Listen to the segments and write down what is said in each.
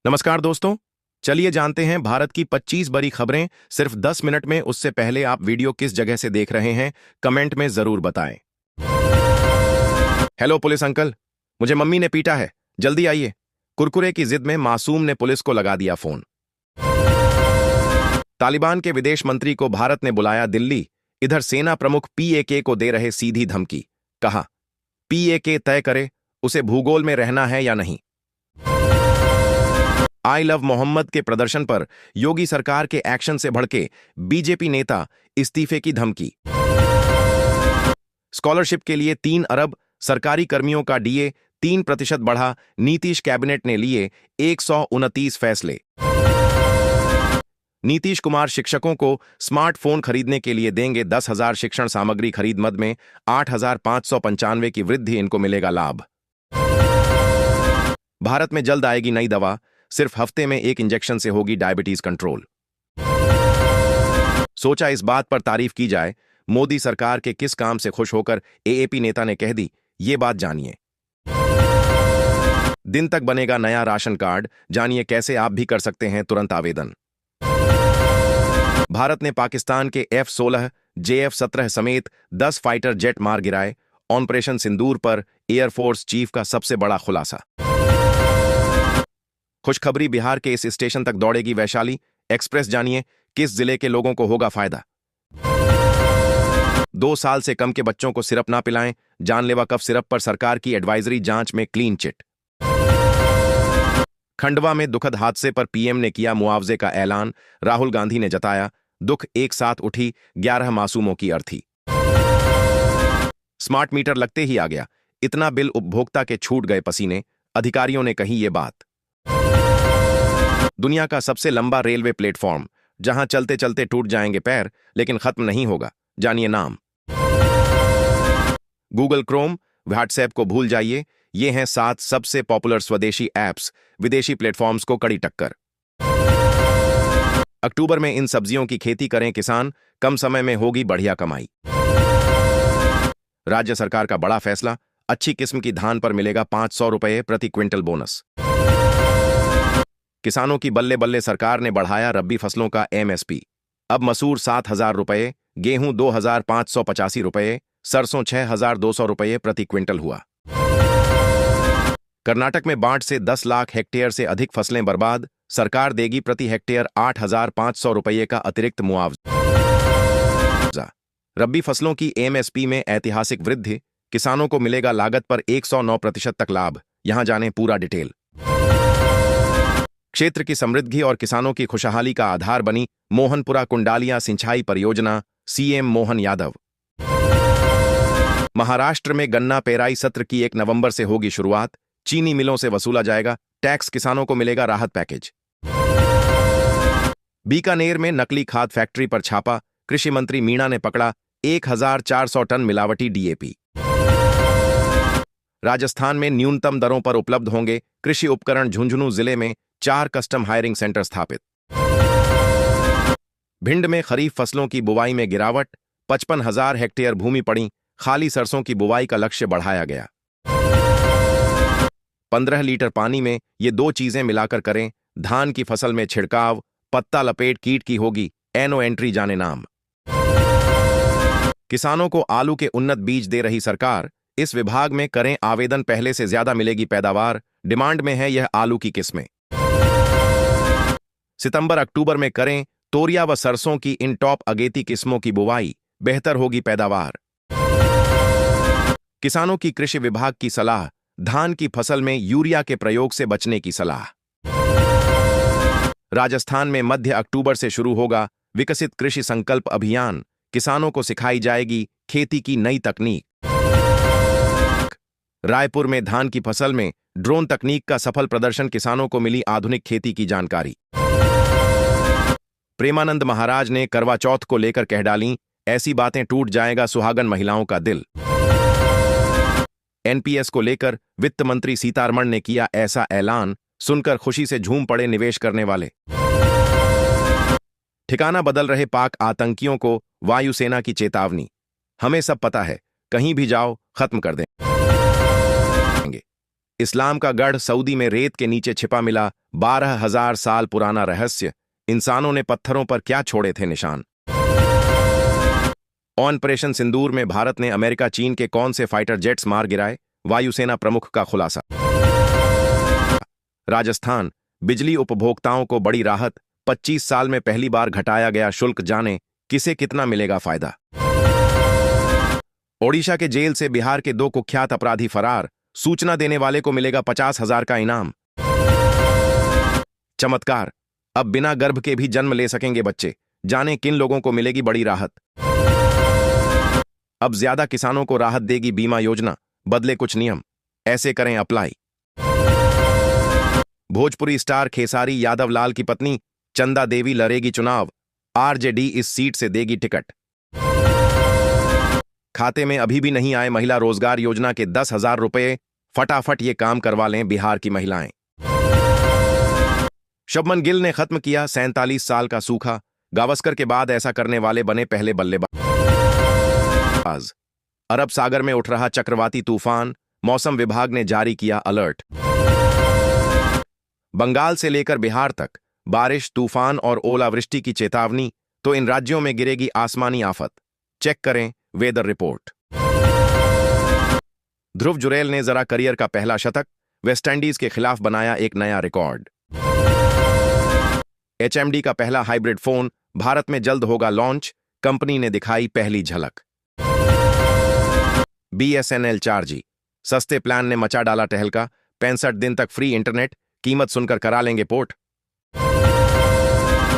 नमस्कार दोस्तों। चलिए जानते हैं भारत की 25 बड़ी खबरें सिर्फ 10 मिनट में। उससे पहले आप वीडियो किस जगह से देख रहे हैं कमेंट में जरूर बताएं। हेलो पुलिस अंकल, मुझे मम्मी ने पीटा है, जल्दी आइए। कुरकुरे की जिद में मासूम ने पुलिस को लगा दिया फोन। तालिबान के विदेश मंत्री को भारत ने बुलाया दिल्ली। इधर सेना प्रमुख पीएके को दे रहे सीधी धमकी। कहा पीएके तय करे उसे भूगोल में रहना है या नहीं। आई लव मोहम्मद के प्रदर्शन पर योगी सरकार के एक्शन से भड़के बीजेपी नेता, इस्तीफे की धमकी। स्कॉलरशिप के लिए 3 अरब, सरकारी कर्मियों का डीए 3% बढ़ा, नीतीश कैबिनेट ने लिए 129 फैसले। नीतीश कुमार शिक्षकों को स्मार्टफोन खरीदने के लिए देंगे 10,000 शिक्षण सामग्री खरीद मद में 8,595 की वृद्धि, इनको मिलेगा लाभ। भारत में जल्द आएगी नई दवा, सिर्फ हफ्ते में 1 इंजेक्शन से होगी डायबिटीज कंट्रोल। सोचा इस बात पर तारीफ की जाए, मोदी सरकार के किस काम से खुश होकर एएपी नेता ने कह दी, ये बात जानिए। दिन तक बनेगा नया राशन कार्ड, जानिए कैसे आप भी कर सकते हैं तुरंत आवेदन। भारत ने पाकिस्तान के F-16, JF-17 समेत 10 फाइटर जेट मार गिराए। ऑपरेशन सिंदूर पर एयरफोर्स चीफ का सबसे बड़ा खुलासा। खुशखबरी, बिहार के इस स्टेशन तक दौड़ेगी वैशाली एक्सप्रेस, जानिए किस जिले के लोगों को होगा फायदा। 2 साल से कम के बच्चों को सिरप ना पिलाएं, जानलेवा कफ सिरप पर सरकार की एडवाइजरी, जांच में क्लीन चिट। खंडवा में दुखद हादसे पर पीएम ने किया मुआवजे का ऐलान, राहुल गांधी ने जताया दुख, एक साथ उठी 11 मासूमों की अर्थी। स्मार्ट मीटर लगते ही आ गया इतना बिल, उपभोक्ता के छूट गए पसीने, अधिकारियों ने कही ये बात। दुनिया का सबसे लंबा रेलवे प्लेटफॉर्म, जहां चलते चलते टूट जाएंगे पैर लेकिन खत्म नहीं होगा, जानिए नाम। गूगल क्रोम, व्हाट्सएप को भूल जाइए, ये हैं 7 सबसे पॉपुलर स्वदेशी ऐप्स, विदेशी प्लेटफॉर्म्स को कड़ी टक्कर। अक्टूबर में इन सब्जियों की खेती करें किसान, कम समय में होगी बढ़िया कमाई। राज्य सरकार का बड़ा फैसला, अच्छी किस्म की धान पर मिलेगा 500 रुपये प्रति क्विंटल बोनस। किसानों की बल्ले बल्ले, सरकार ने बढ़ाया रबी फसलों का एमएसपी। अब मसूर 7,000 रुपये, गेहूं 2,585 रुपये, सरसों 6,200 रुपये प्रति क्विंटल हुआ। कर्नाटक में बाढ़ से 10 लाख हेक्टेयर से अधिक फसलें बर्बाद, सरकार देगी प्रति हेक्टेयर 8,500 रुपये का अतिरिक्त मुआवजा। रबी फसलों की एमएसपी में ऐतिहासिक वृद्धि, किसानों को मिलेगा लागत पर 109% तक लाभ। यहां जानें पूरा डिटेल। क्षेत्र की समृद्धि और किसानों की खुशहाली का आधार बनी मोहनपुरा कुंडालिया सिंचाई परियोजना, सीएम मोहन यादव। महाराष्ट्र में गन्ना पेराई सत्र की 1 नवंबर से होगी शुरुआत, चीनी मिलों से वसूला जाएगा टैक्स, किसानों को मिलेगा राहत पैकेज। बीकानेर में नकली खाद फैक्ट्री पर छापा, कृषि मंत्री मीणा ने पकड़ा 1,400 टन मिलावटी डीएपी। राजस्थान में न्यूनतम दरों पर उपलब्ध होंगे कृषि उपकरण, झुंझुनू जिले में 4 कस्टम हायरिंग सेंटर स्थापित। भिंड में खरीफ फसलों की बुवाई में गिरावट, 55,000 हेक्टेयर भूमि पड़ी खाली, सरसों की बुवाई का लक्ष्य बढ़ाया गया। 15 लीटर पानी में ये 2 चीजें मिलाकर करें, धान की फसल में छिड़काव, पत्ता लपेट कीट की होगी एनो एंट्री, जाने नाम। किसानों को आलू के उन्नत बीज दे रही सरकार, इस विभाग में करें आवेदन, पहले से ज्यादा मिलेगी पैदावार, डिमांड में है यह आलू की किस्में। सितंबर अक्टूबर में करें तोरिया व सरसों की इन टॉप अगेती किस्मों की बुवाई, बेहतर होगी पैदावार। किसानों की कृषि विभाग की सलाह, धान की फसल में यूरिया के प्रयोग से बचने की सलाह। राजस्थान में मध्य अक्टूबर से शुरू होगा विकसित कृषि संकल्प अभियान, किसानों को सिखाई जाएगी खेती की नई तकनीक। रायपुर में धान की फसल में ड्रोन तकनीक का सफल प्रदर्शन, किसानों को मिली आधुनिक खेती की जानकारी। प्रेमानंद महाराज ने करवा चौथ को लेकर कह डाली ऐसी बातें, टूट जाएगा सुहागन महिलाओं का दिल। एनपीएस को लेकर वित्त मंत्री सीतारमण ने किया ऐसा ऐलान, सुनकर खुशी से झूम पड़े निवेश करने वाले। ठिकाना बदल रहे पाक आतंकियों को वायुसेना की चेतावनी, हमें सब पता है, कहीं भी जाओ खत्म कर दें। इस्लाम का गढ़ सऊदी में रेत के नीचे छिपा मिला 12,000 साल पुराना रहस्य। इंसानों ने पत्थरों पर क्या छोड़े थे निशान। ऑपरेशन सिंदूर में भारत ने अमेरिका चीन के कौन से फाइटर जेट्स मार गिराए, वायुसेना प्रमुख का खुलासा। राजस्थान, बिजली उपभोक्ताओं को बड़ी राहत, 25 साल में पहली बार घटाया गया शुल्क, जाने किसे कितना मिलेगा फायदा। ओडिशा के जेल से बिहार के 2 कुख्यात अपराधी फरार, सूचना देने वाले को मिलेगा 50,000 का इनाम। चमत्कार, अब बिना गर्भ के भी जन्म ले सकेंगे बच्चे, जाने किन लोगों को मिलेगी बड़ी राहत। अब ज्यादा किसानों को राहत देगी बीमा योजना, बदले कुछ नियम, ऐसे करें अप्लाई। भोजपुरी स्टार खेसारी यादव लाल की पत्नी चंदा देवी लड़ेगी चुनाव, आरजेडी इस सीट से देगी टिकट। खाते में अभी भी नहीं आए महिला रोजगार योजना के 10,000 रुपए, फटाफट ये काम करवा लें बिहार की महिलाएं। शुभमन गिल ने खत्म किया 47 साल का सूखा, गावस्कर के बाद ऐसा करने वाले बने पहले बल्लेबाज। अरब सागर में उठ रहा चक्रवाती तूफान, मौसम विभाग ने जारी किया अलर्ट। बंगाल से लेकर बिहार तक बारिश, तूफान और ओलावृष्टि की चेतावनी, तो इन राज्यों में गिरेगी आसमानी आफत, चेक करें वेदर रिपोर्ट। ध्रुव जुरैल ने जरा करियर का पहला शतक, वेस्टइंडीज के खिलाफ बनाया एक नया रिकॉर्ड। HMD का पहला हाइब्रिड फोन भारत में जल्द होगा लॉन्च, कंपनी ने दिखाई पहली झलक। BSNL 4G सस्ते प्लान ने मचा डाला टहलका, 65 दिन तक फ्री इंटरनेट, कीमत सुनकर करा लेंगे पोर्ट।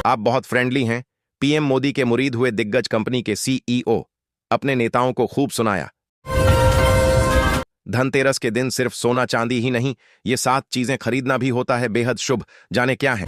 आप बहुत फ्रेंडली हैं, PM मोदी के मुरीद हुए दिग्गज कंपनी के CEO, अपने नेताओं को खूब सुनाया। धनतेरस के दिन सिर्फ सोना चांदी ही नहीं, ये 7 चीजें खरीदना भी होता है बेहद शुभ, जाने क्या है।